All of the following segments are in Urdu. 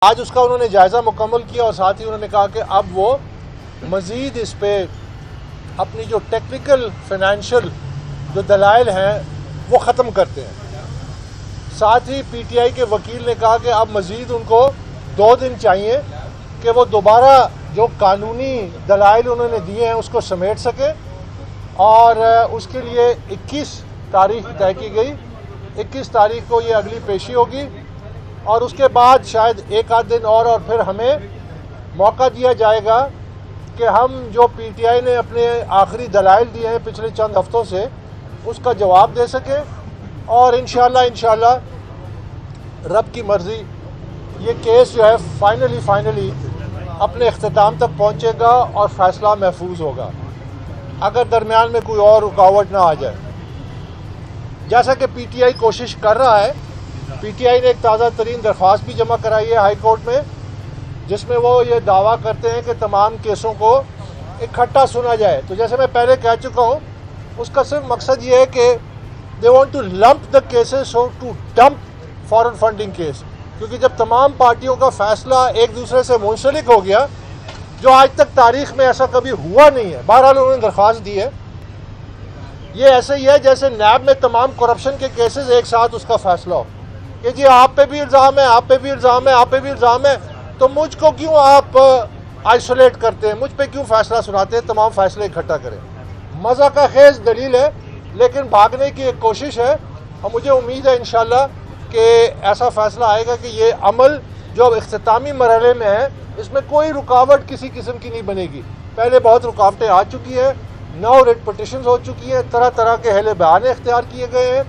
آج اس کا انہوں نے جائزہ مکمل کیا اور ساتھ ہی انہوں نے کہا کہ اب وہ مزید اس پہ اپنی جو ٹیکنیکل فائنینشیل جو دلائل ہیں وہ ختم کرتے ہیں۔ ساتھ ہی پی ٹی آئی کے وکیل نے کہا کہ اب مزید ان کو 2 دن چاہیے کہ وہ دوبارہ جو قانونی دلائل انہوں نے دیے ہیں اس کو سمیٹ سکے، اور اس کے لیے 21 تاریخ طے کی گئی۔ 21 تاریخ کو یہ اگلی پیشی ہوگی، اور اس کے بعد شاید 1 دن اور پھر ہمیں موقع دیا جائے گا کہ ہم جو پی ٹی آئی نے اپنے آخری دلائل دیے ہیں پچھلے چند ہفتوں سے اس کا جواب دے سکیں، اور انشاءاللہ رب کی مرضی یہ کیس جو ہے فائنلی اپنے اختتام تک پہنچے گا اور فیصلہ محفوظ ہوگا، اگر درمیان میں کوئی اور رکاوٹ نہ آ جائے۔ جیسا کہ پی ٹی آئی کوشش کر رہا ہے، پی ٹی آئی نے ایک تازہ ترین درخواست بھی جمع کرائی ہے ہائی کورٹ میں، جس میں وہ یہ دعویٰ کرتے ہیں کہ تمام کیسوں کو اکٹھا سنا جائے۔ تو جیسے میں پہلے کہہ چکا ہوں، اس کا صرف مقصد یہ ہے کہ they want to lump the cases so to dump foreign funding case، کیونکہ جب تمام پارٹیوں کا فیصلہ ایک دوسرے سے منسلک ہو گیا، جو آج تک تاریخ میں ایسا کبھی ہوا نہیں ہے، بہرحال انہوں نے درخواست دی ہے، یہ ایسے ہی ہے جیسے نیب میں تمام کرپشن کے کیسز ایک ساتھ اس کا فیصلہ ہو کہ جی آپ پہ بھی الزام ہے، آپ پہ بھی الزام ہے، آپ پہ بھی الزام ہے، تو مجھ کو کیوں آپ آئسولیٹ کرتے ہیں، مجھ پہ کیوں فیصلہ سناتے ہیں، تمام فیصلے اکٹھا کریں۔ مزہ کا خیز دلیل ہے، لیکن بھاگنے کی ایک کوشش ہے، اور مجھے امید ہے انشاءاللہ کہ ایسا فیصلہ آئے گا کہ یہ عمل جو اب اختتامی مرحلے میں ہے اس میں کوئی رکاوٹ کسی قسم کی نہیں بنے گی۔ پہلے بہت رکاوٹیں آ چکی ہیں، 9 ریٹ پٹیشنز ہو چکی ہیں، طرح طرح کے اہل بیان اختیار کیے گئے ہیں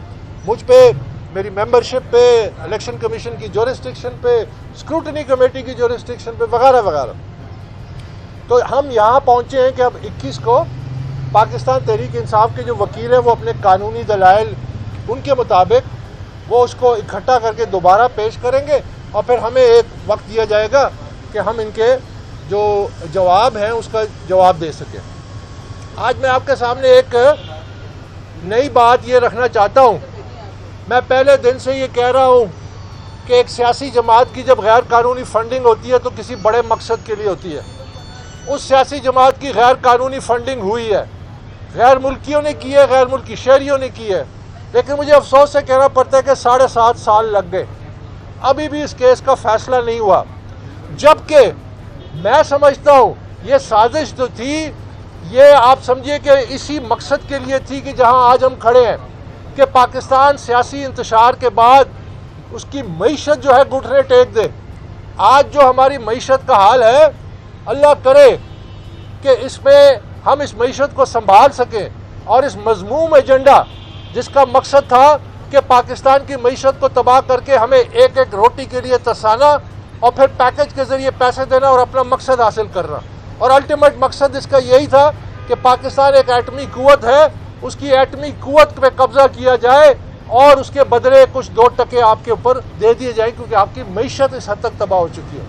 مجھ پہ، میری ممبرشپ پہ، الیکشن کمیشن کی جورسڈکشن پہ، اسکروٹنی کمیٹی کی جورسڈکشن پہ، وغیرہ وغیرہ۔ تو ہم یہاں پہنچے ہیں کہ اب 21 کو پاکستان تحریک انصاف کے جو وکیل ہیں وہ اپنے قانونی دلائل ان کے مطابق وہ اس کو اکٹھا کر کے دوبارہ پیش کریں گے، اور پھر ہمیں ایک وقت دیا جائے گا کہ ہم ان کے جو جواب ہیں اس کا جواب دے سکیں۔ آج میں آپ کے سامنے ایک نئی بات یہ رکھنا چاہتا ہوں۔ میں پہلے دن سے یہ کہہ رہا ہوں کہ ایک سیاسی جماعت کی جب غیر قانونی فنڈنگ ہوتی ہے تو کسی بڑے مقصد کے لیے ہوتی ہے۔ اس سیاسی جماعت کی غیر قانونی فنڈنگ ہوئی ہے، غیر ملکیوں نے کی ہے، غیر ملکی شہریوں نے کی ہے، لیکن مجھے افسوس سے کہنا پڑتا ہے کہ 7.5 سال لگ گئے، ابھی بھی اس کیس کا فیصلہ نہیں ہوا، جبکہ میں سمجھتا ہوں یہ سازش جو تھی یہ آپ سمجھیے کہ اسی مقصد کے لیے تھی کہ جہاں آج ہم کھڑے ہیں کہ پاکستان سیاسی انتشار کے بعد اس کی معیشت جو ہے گھٹنے ٹیک دے۔ آج جو ہماری معیشت کا حال ہے، اللہ کرے کہ اس میں ہم اس معیشت کو سنبھال سکیں، اور اس مذموم ایجنڈا جس کا مقصد تھا کہ پاکستان کی معیشت کو تباہ کر کے ہمیں ایک ایک روٹی کے لیے ترسانا اور پھر پیکج کے ذریعے پیسے دینا اور اپنا مقصد حاصل کرنا، اور الٹیمیٹ مقصد اس کا یہی تھا کہ پاکستان ایک ایٹمی قوت ہے، اس کی ایٹمی قوت پہ قبضہ کیا جائے اور اس کے بدلے کچھ 2% آپ کے اوپر دے دیے جائیں کیونکہ آپ کی معیشت اس حد تک تباہ ہو چکی ہے۔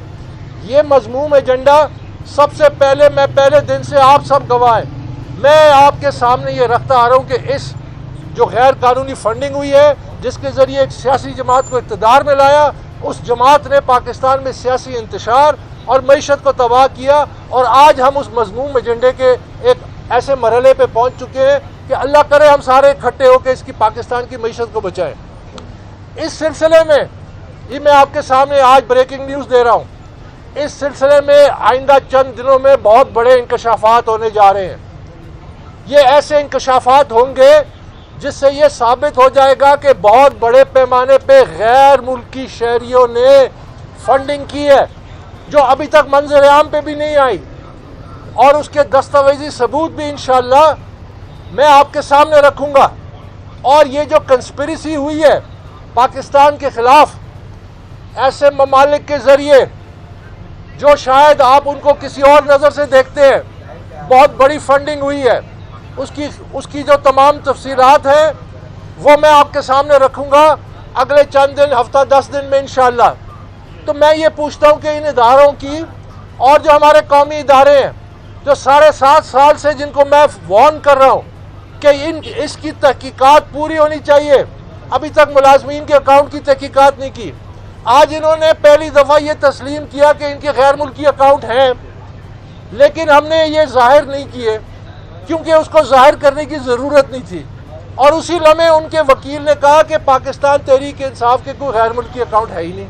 یہ مذموم ایجنڈا سب سے پہلے، میں پہلے دن سے آپ سب گواہ ہیں، میں آپ کے سامنے یہ رکھتا آ رہا ہوں کہ اس جو غیر قانونی فنڈنگ ہوئی ہے جس کے ذریعے ایک سیاسی جماعت کو اقتدار میں لایا، اس جماعت نے پاکستان میں سیاسی انتشار اور معیشت کو تباہ کیا، اور آج ہم اس مذموم ایجنڈے کے ایک ایسے مرحلے پہ پہنچ چکے ہیں کہ اللہ کرے ہم سارے اکٹھے ہو کے اس کی پاکستان کی معیشت کو بچائیں۔ اس سلسلے میں یہ میں آپ کے سامنے آج بریکنگ نیوز دے رہا ہوں، اس سلسلے میں آئندہ چند دنوں میں بہت بڑے انکشافات ہونے جا رہے ہیں۔ یہ ایسے انکشافات ہوں گے جس سے یہ ثابت ہو جائے گا کہ بہت بڑے پیمانے پہ غیر ملکی شہریوں نے فنڈنگ کی ہے جو ابھی تک منظر عام پہ بھی نہیں آئی، اور اس کے دستاویزی ثبوت بھی انشاءاللہ میں آپ کے سامنے رکھوں گا۔ اور یہ جو کنسپریسی ہوئی ہے پاکستان کے خلاف ایسے ممالک کے ذریعے جو شاید آپ ان کو کسی اور نظر سے دیکھتے ہیں، بہت بڑی فنڈنگ ہوئی ہے، اس کی جو تمام تفصیلات ہیں وہ میں آپ کے سامنے رکھوں گا اگلے چند دن، ہفتہ 10 دن میں انشاءاللہ۔ تو میں یہ پوچھتا ہوں کہ ان اداروں کی اور جو ہمارے قومی ادارے ہیں جو 7.5 سال سے جن کو میں وارن کر رہا ہوں کہ اس کی تحقیقات پوری ہونی چاہیے، ابھی تک ملازمین کے اکاؤنٹ کی تحقیقات نہیں کی، آج انہوں نے پہلی دفعہ یہ تسلیم کیا کہ ان کے غیر ملکی اکاؤنٹ ہیں، لیکن ہم نے یہ ظاہر نہیں کیے کیونکہ اس کو ظاہر کرنے کی ضرورت نہیں تھی، اور اسی لمحے ان کے وکیل نے کہا کہ پاکستان تحریک انصاف کے کوئی غیر ملکی اکاؤنٹ ہے ہی نہیں۔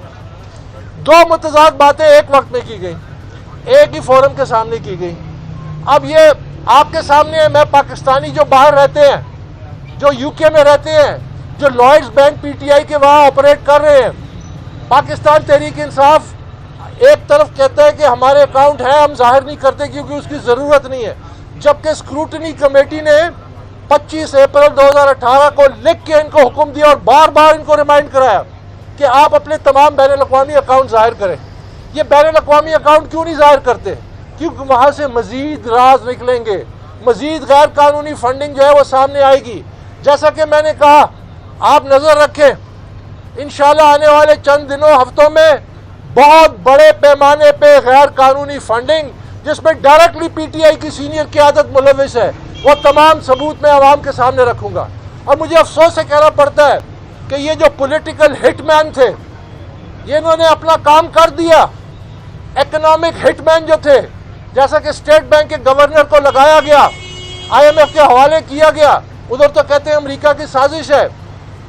دو متضاد باتیں ایک وقت میں کی گئی، ایک ہی فورم کے سامنے کی گئی۔ اب یہ آپ کے سامنے ہے، میں پاکستانی جو باہر رہتے ہیں، جو یو کے میں رہتے ہیں، جو لائڈز بینک پی ٹی آئی کے وہاں آپریٹ کر رہے ہیں، پاکستان تحریک انصاف ایک طرف کہتا ہے کہ ہمارے اکاؤنٹ ہیں، ہم ظاہر نہیں کرتے کیونکہ اس کی ضرورت نہیں ہے، جبکہ اسکروٹنی کمیٹی نے 25 اپریل 2018 کو لکھ کے ان کو حکم دیا اور بار بار ان کو ریمائنڈ کرایا کہ آپ اپنے تمام بین الاقوامی اکاؤنٹ ظاہر کریں۔ یہ بین الاقوامی اکاؤنٹ کیوں نہیں ظاہر کرتے؟ کیونکہ وہاں سے مزید راز نکلیں گے، مزید غیر قانونی فنڈنگ جو ہے وہ سامنے آئے گی۔ جیسا کہ میں نے کہا، آپ نظر رکھیں، انشاءاللہ آنے والے چند دنوں ہفتوں میں بہت بڑے پیمانے پہ غیر قانونی فنڈنگ جس میں ڈائریکٹلی پی ٹی آئی کی سینئر قیادت ملوث ہے، وہ تمام ثبوت میں عوام کے سامنے رکھوں گا۔ اور مجھے افسوس سے کہنا پڑتا ہے کہ یہ جو پولیٹیکل ہٹ مین تھے، یہ انہوں نے اپنا کام کر دیا۔ اکنامک ہٹ مین جو تھے، جیسا کہ اسٹیٹ بینک کے گورنر کو لگایا گیا، آئی ایم ایف کے حوالے کیا گیا، ادھر تو کہتے ہیں امریکہ کی سازش ہے،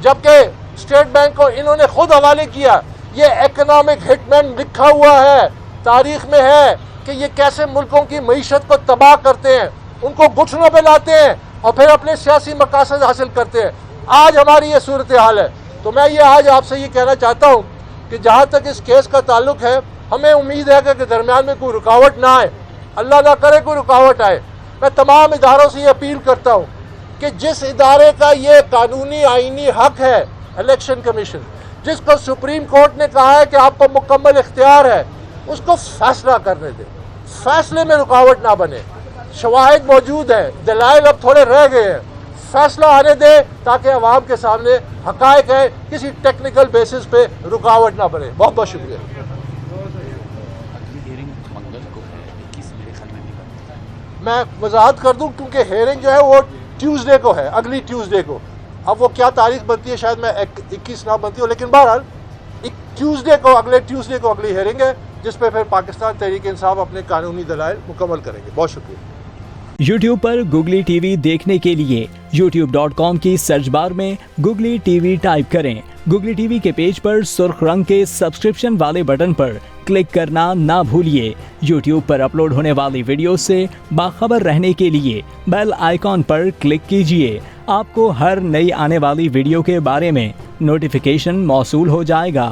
جبکہ اسٹیٹ بینک کو انہوں نے خود حوالے کیا۔ یہ اکنامک ہٹ مین لکھا ہوا ہے، تاریخ میں ہے کہ یہ کیسے ملکوں کی معیشت کو تباہ کرتے ہیں، ان کو گھٹنوں پہ لاتے ہیں اور پھر اپنے سیاسی مقاصد حاصل کرتے ہیں۔ آج ہماری یہ صورتحال ہے، تو میں یہ آج آپ سے یہ کہنا چاہتا ہوں کہ جہاں تک اس کیس کا تعلق ہے، ہمیں امید ہے کہ درمیان میں کوئی رکاوٹ نہ آئے، اللہ نہ کرے کوئی رکاوٹ آئے۔ میں تمام اداروں سے یہ اپیل کرتا ہوں کہ جس ادارے کا یہ قانونی آئینی حق ہے، الیکشن کمیشن، جس کو سپریم کورٹ نے کہا ہے کہ آپ کو مکمل اختیار ہے، اس کو فیصلہ کرنے دیں، فیصلے میں رکاوٹ نہ بنے۔ شواہد موجود ہیں، دلائل اب تھوڑے رہ گئے ہیں، فیصلہ آنے دیں تاکہ عوام کے سامنے حقائق ہے، کسی ٹیکنیکل بیسس پہ رکاوٹ نہ بنے۔ بہت بہت شکریہ۔ میں وضاحت کر دوں کیونکہ ہیئرنگ جو ہے وہ ٹیوزڈے کو ہے، اگلی ٹیوزڈے کو۔ اب وہ کیا تاریخ بنتی ہے، شاید میں 21 نہ بنتی ہو، لیکن بہرحال ٹیوزڈے کو، اگلے ٹیوزڈے کو اگلی ہیئرنگ ہے، جس پہ پھر پاکستان تحریک انصاف اپنے قانونی دلائل مکمل کریں گے۔ بہت شکریہ۔ یوٹیوب پر گوگلی ٹی وی دیکھنے کے لیے youtube.com کی سرچ بار میں گوگلی ٹی وی ٹائپ کریں۔ گوگلی ٹی وی کے پیج پر سرخ رنگ کے سبسکرپشن والے بٹن پر کلک کرنا نہ بھولیے۔ یوٹیوب پر اپلوڈ ہونے والی ویڈیو سے باخبر رہنے کے لیے بیل آئیکن پر کلک کیجیے۔ آپ کو ہر نئی آنے والی ویڈیو کے بارے میں نوٹیفیکیشن موصول ہو جائے گا۔